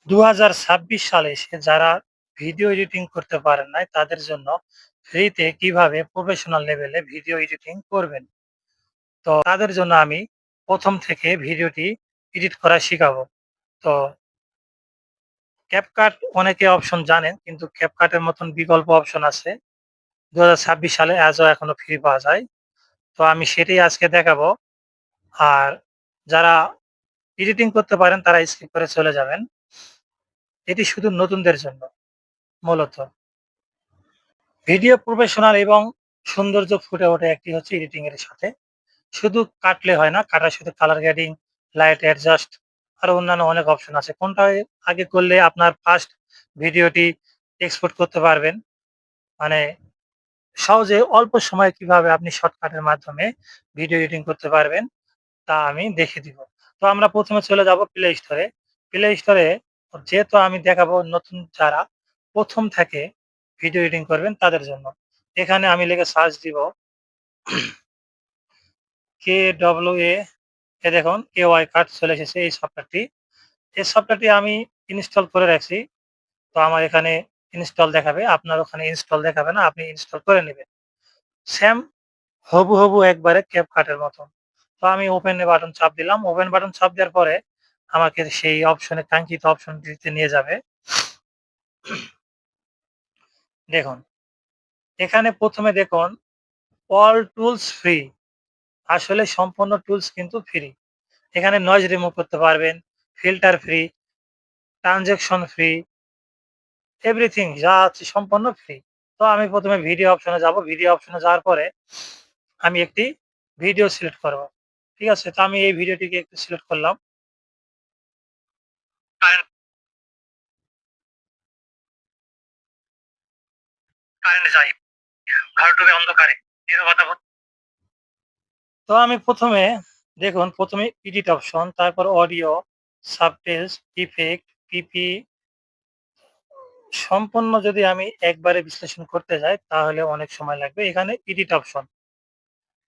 2026 সালে এসে যারা ভিডিও এডিটিং করতে পারেন নাই তাদের জন্য ফ্রিতে কিভাবে প্রফেশনাল লেভেলে ভিডিও এডিটিং করবেন। তো তাদের জন্য আমি ১ম থেকে ভিডিওটি এডিট করা শিখাবো। তো CapCut অনেকে অপশন জানেন কিন্তু CapCut এর মতন বিকল্প অপশন আছে। ২০২৬ সালে আজও এখনো ফ্রি পাওয়া যায়। তো আমি সেটাই আজকে দেখাবো। আর যারা এডিটিং করতে পারেন তারা স্কিপ করে চলে যাবেন। এটি শুধু নতুনদের জন্য মূলত। ভিডিও প্রফেশনাল এবং সৌন্দর্য ফুটে ওঠে একটি হচ্ছে এডিটিং এর সাথে। শুধু কাটলে হয় না, কাটার সাথে কালার গ্রেডিং, লাইট অ্যাডজাস্ট আরো অন্যান্য অনেক অপশন আছে। কোনটা আগে করলে আপনার ফার্স্ট ভিডিওটি এক্সপোর্ট করতে পারবেন। মানে সহজে অল্প সময়ে কিভাবে আপনি শর্টকাটের মাধ্যমে ভিডিও এডিটিং করতে পারবেন তা আমি দেখিয়ে দিব। তো আমরা ১ম এ চলে যাব প্লে স্টোরে। প্লে স্টোরে যেহেতু আমি দেখাবো নতুন যারা ১ম থেকে ভিডিও এডিটিং করবেন তাদের জন্য। এখানে আমি লিখে সার্চ দিব KWA দেখুন KY কাট চলে এসেছে এই সফটওয়্যারটি। এই সফটওয়্যারটি আমি ইনস্টল করে রাখছি। তো আমার এখানে ইনস্টল দেখাবে। আপনার ওখানে ইনস্টল দেখাবে না। আপনি ইনস্টল করে নিবেন। সেম হুবহু একবারে CapCut এর মতন। তো আমি ওপেন এ বাটন চাপ দিলাম। ওপেন বাটন চাপ দেওয়ার পরে আমাকে সেই অপশনে কাঙ্ক্ষিত অপশনটিতে নিয়ে যাবে। দেখুন, এখানে ১ম এ দেখুন অল টুলস ফ্রি। আসলে সম্পূর্ণ টুলস কিন্তু ফ্রি। এখানে নয়েজ রিমুভ করতে পারবেন, filter free, transaction free, everything যা আছে সম্পূর্ণ ফ্রি। তো আমি ১ম এ ভিডিও অপশনে যাব। ভিডিও অপশনে যাওয়ার পরে আমি একটি ভিডিও সিলেক্ট করব। ঠিক আছে? তো আমি এই ভিডিওটিকে একটু সিলেক্ট করলাম। কারেন্ট কারেন্ট যাই। ঘর ডুবে অন্ধকারে। নীরবতা তো আমি ১ম এ দেখুন ১ম এ এডিট অপশন, তারপর অডিও, সাবটাইটেলস, ইফেক্ট, পিপি সম্পূর্ণ যদি আমি একবারে বিশ্লেষণ করতে যাই তাহলে অনেক সময় লাগবে। এখানে এডিট অপশন।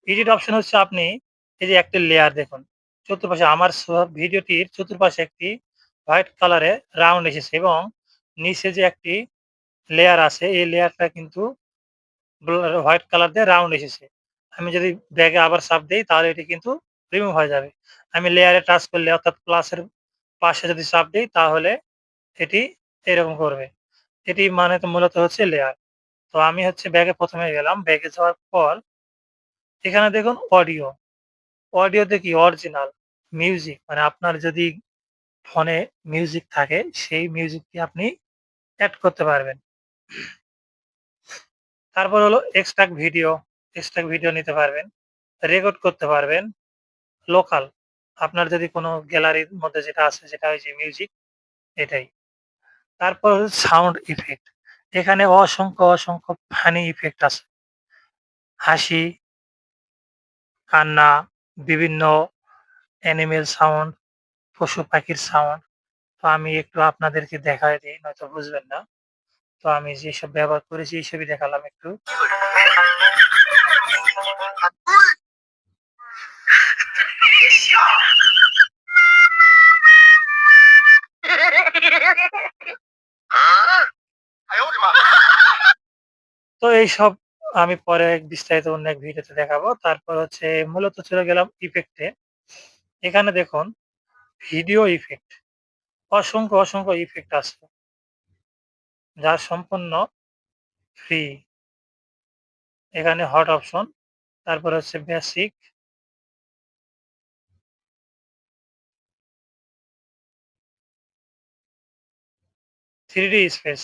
এডিট অপশন হচ্ছে আপনি এই যে একটা লেয়ার দেখুন। চতুর্পাশে আমার ভিডিওটির চতুর্পাশে একটি হোয়াইট কালারে রাউন্ড এসেছে এবং নিচে যে একটি লেয়ার আছে এই লেয়ারটা কিন্তু হোয়াইট কালার দিয়ে রাউন্ড এসেছে। আমি যদি ব্যাগে আবার চাপ দেই তাহলে এটি কিন্তু রিমুভ হয়ে যাবে। আমি লেয়ারে টাচ করলে অর্থাৎ প্লাসের পাশে যদি চাপ দেই তাহলে এটি এরকম করবে। এটি মানে তো মূলত হচ্ছে লেয়ার। তো আমি হচ্ছে ব্যাগে ১ম এ গেলাম। ব্যাগে যাওয়ার পর এখানে দেখুন অডিও। অডিওতে কি অরিজিনাল মিউজিক মানে আপনার যদি ফোনে মিউজিক থাকে সেই মিউজিকটি আপনি এড করতে পারবেন। তারপর হলো এক্সট্রাক্ট ভিডিও নিতে পারবেন, রেকর্ড করতে পারবেন, লোকাল আপনার যদি কোনো গ্যালারির মধ্যে যেটা আছে সেটা ওই যে মিউজিক এটাই। তারপর হচ্ছে সাউন্ড ইফেক্ট। এখানে অসংখ্য ফানি ইফেক্ট আছে। হাসি, কান্না, বিভিন্ন অ্যানিমেল সাউন্ড, পশু-পাখির সাউন্ড। তো আমি একটু আপনাদেরকে দেখায় দেই নয়তো বুঝবেন না। তো আমি যেসব ব্যবহার করেছি এসবই দেখালাম একটু। তো এইসব আমি পরে বিস্তারিত অন্য এক ভিডিওতে দেখাবো। তারপর হচ্ছে মূলত চলে গেলাম ইফেক্টে। এখানে দেখুন ভিডিও ইফেক্ট। অসংখ্য ইফেক্ট আছে যা সম্পূর্ণ ফ্রি। এখানে হট অপশন, তারপর হচ্ছে বেসিক, 3D স্পেস।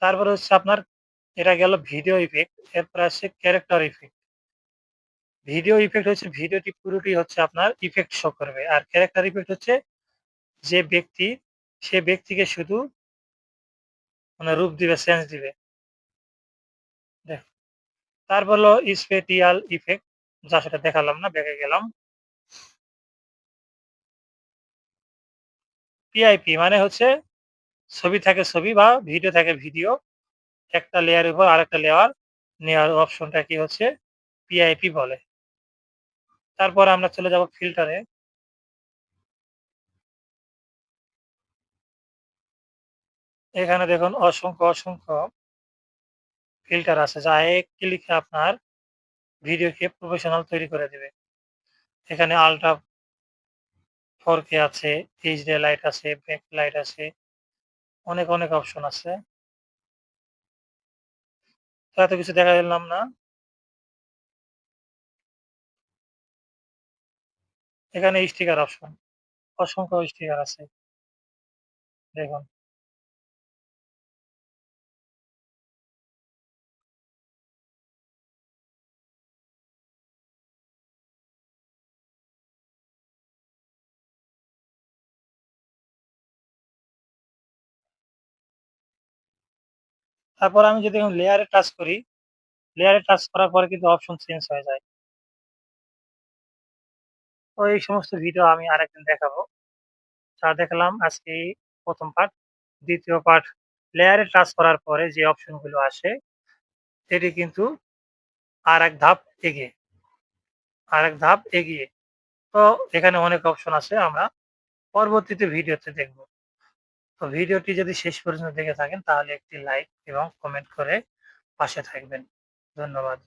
তারপরে হচ্ছে আপনার এটা গেল ভিডিও ইফেক্ট। এরপর আসছে ক্যারেক্টার ইফেক্ট। ভিডিও ইফেক্ট হচ্ছে ভিডিওটি পুরোটি হচ্ছে আপনার ইফেক্ট শো করবে। আর ক্যারেক্টার ইফেক্ট হচ্ছে যে ব্যক্তি সে ব্যক্তিকে শুধু মানে রূপ দিবে, সেন্স দিবে। দেখ তারপর হলো স্পেটিয়াল ইফেক্ট যা সেটা দেখালাম না, ব্যাকে গেলাম। পিআইপি মানে হচ্ছে ছবি থাকে ছবি বা ভিডিও থাকে ভিডিও। একটা লেয়ারের উপর আরেকটা লেয়ার নেওয়ার অপশনটা কি হচ্ছে পিআইপি বলে। তারপরে আমরা চলে যাব ফিল্টারে। এখানে দেখুন অসংখ্য ফিল্টার আছে যা এক ক্লিকে আপনার ভিডিওকে প্রফেশনাল তৈরি করে দিবে। এখানে আল্ট্রা 4K আছে, এইচডিআর লাইট আছে, ব্যাক লাইট আছে, অনেক অপশন আছে। তো এত কিছু দেখাইলাম না। এখানে স্টিকার অপশন, অসংখ্য স্টিকার আছে। দেখুন। তারপর আমি যদি এখন লেয়ারে টাচ করি, লেয়ারে টাচ করার পরে কিন্তু অপশন চেঞ্জ হয়ে যায়। তো এই সমস্ত ভিডিও আমি আরেকদিন দেখাবো। যা দেখালাম আজকে ১ম পার্ট। ২য় পার্ট লেয়ারে টাচ করার পরে যে অপশন গুলো আসে, এটি কিন্তু আরেক ধাপ এগিয়ে আরেক ধাপ এগিয়ে। তো এখানে অনেক অপশন আছে আমরা পরবর্তীতে ভিডিওতে দেখব। তো ভিডিওটি যদি শেষ পর্যন্ত দেখে থাকেন তাহলে একটি লাইক এবং কমেন্ট করে পাশে থাকবেন। ধন্যবাদ।